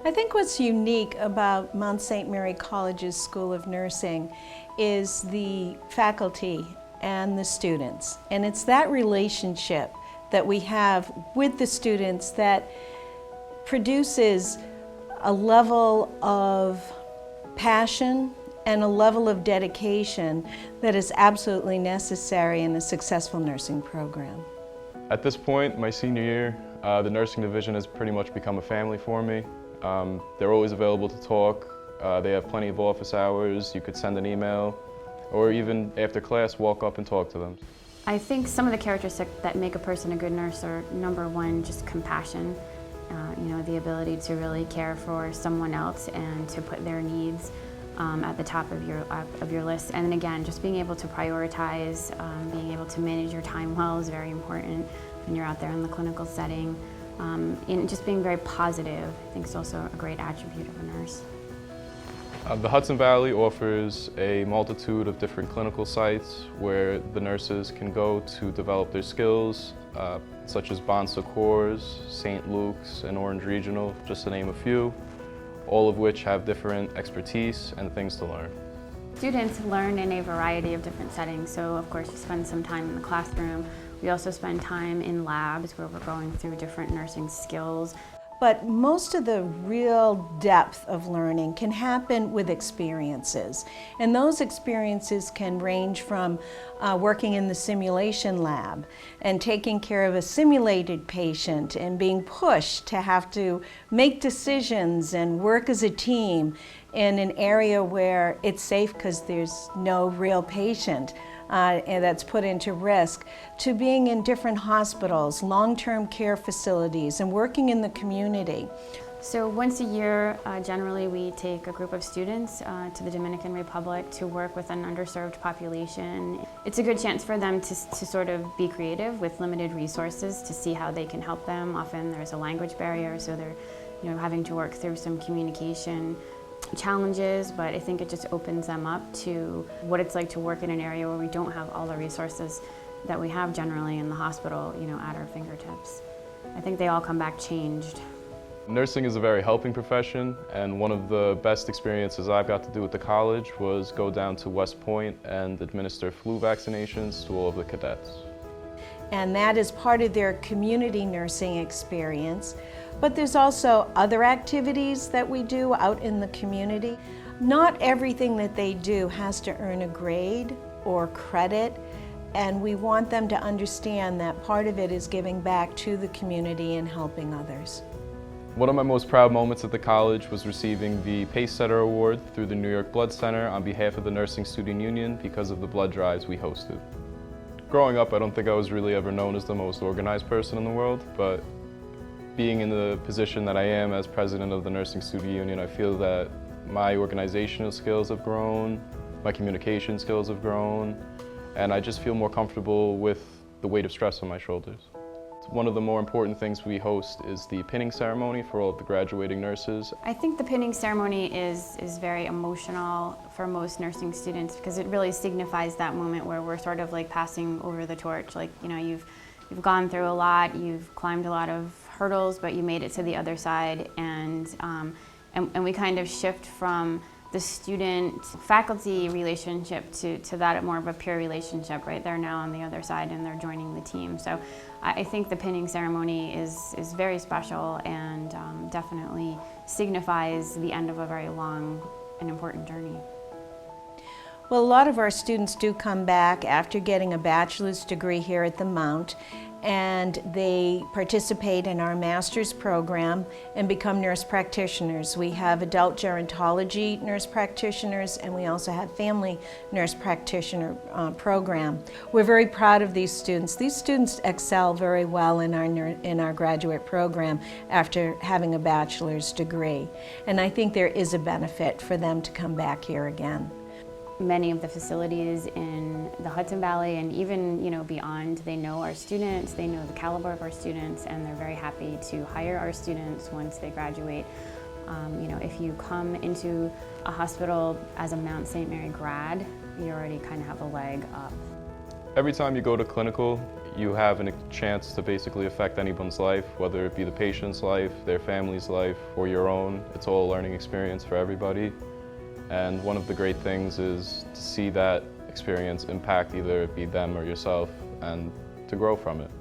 I think what's unique about Mount St. Mary College's School of Nursing is the faculty and the students. And it's that relationship that we have with the students that produces a level of passion and a level of dedication that is absolutely necessary in a successful nursing program. At this point, my senior year, the nursing division has pretty much become a family for me. They're always available to talk. They have plenty of office hours. You could send an email, or even after class, walk up and talk to them. I think some of the characteristics that make a person a good nurse are, number one, just compassion. The ability to really care for someone else and to put their needs at the top of your list. And then again, just being able to prioritize, being able to manage your time well is very important when you're out there in the clinical setting. And just being very positive, I think, is also a great attribute of a nurse. The Hudson Valley offers a multitude of different clinical sites where the nurses can go to develop their skills, such as Bon Secours, St. Luke's, and Orange Regional, just to name a few, all of which have different expertise and things to learn. Students learn in a variety of different settings, so of course you spend some time in the classroom. We also spend time in labs where we're going through different nursing skills. But most of the real depth of learning can happen with experiences. And those experiences can range from working in the simulation lab and taking care of a simulated patient and being pushed to have to make decisions and work as a team in an area where it's safe because there's no real patient. And that's put into risk, to being in different hospitals, long-term care facilities, and working in the community. So once a year, generally we take a group of students to the Dominican Republic to work with an underserved population. It's a good chance for them to sort of be creative with limited resources to see how they can help them. Often there's a language barrier, so they're having to work through some communication challenges, but I think it just opens them up to what it's like to work in an area where we don't have all the resources that we have generally in the hospital, at our fingertips. I think they all come back changed. Nursing is a very helping profession, and one of the best experiences I've got to do at the college was go down to West Point and administer flu vaccinations to all of the cadets. And that is part of their community nursing experience. But there's also other activities that we do out in the community. Not everything that they do has to earn a grade or credit, and we want them to understand that part of it is giving back to the community and helping others. One of my most proud moments at the college was receiving the Pacesetter Award through the New York Blood Center on behalf of the Nursing Student Union because of the blood drives we hosted. Growing up, I don't think I was really ever known as the most organized person in the world, but being in the position that I am as president of the Nursing Student Union, I feel that my organizational skills have grown, my communication skills have grown, and I just feel more comfortable with the weight of stress on my shoulders. One of the more important things we host is the pinning ceremony for all of the graduating nurses. I think the pinning ceremony is very emotional for most nursing students because it really signifies that moment where we're sort of like passing over the torch. Like, you've gone through a lot, you've climbed a lot of hurdles, but you made it to the other side, and we kind of shift from the student-faculty relationship to that more of a peer relationship, right? They're now on the other side and they're joining the team. So I think the pinning ceremony is very special and definitely signifies the end of a very long and important journey. Well, a lot of our students do come back after getting a bachelor's degree here at the Mount, and they participate in our master's program and become nurse practitioners. We have adult gerontology nurse practitioners, and we also have family nurse practitioner program. We're very proud of these students. These students excel very well in our graduate program after having a bachelor's degree, and I think there is a benefit for them to come back here again. Many of the facilities in the Hudson Valley and even beyond, they know our students, they know the caliber of our students, and they're very happy to hire our students once they graduate. If you come into a hospital as a Mount St. Mary grad, you already kind of have a leg up. Every time you go to clinical, you have a chance to basically affect anyone's life, whether it be the patient's life, their family's life, or your own. It's all a learning experience for everybody. And one of the great things is to see that experience impact either it be them or yourself and to grow from it.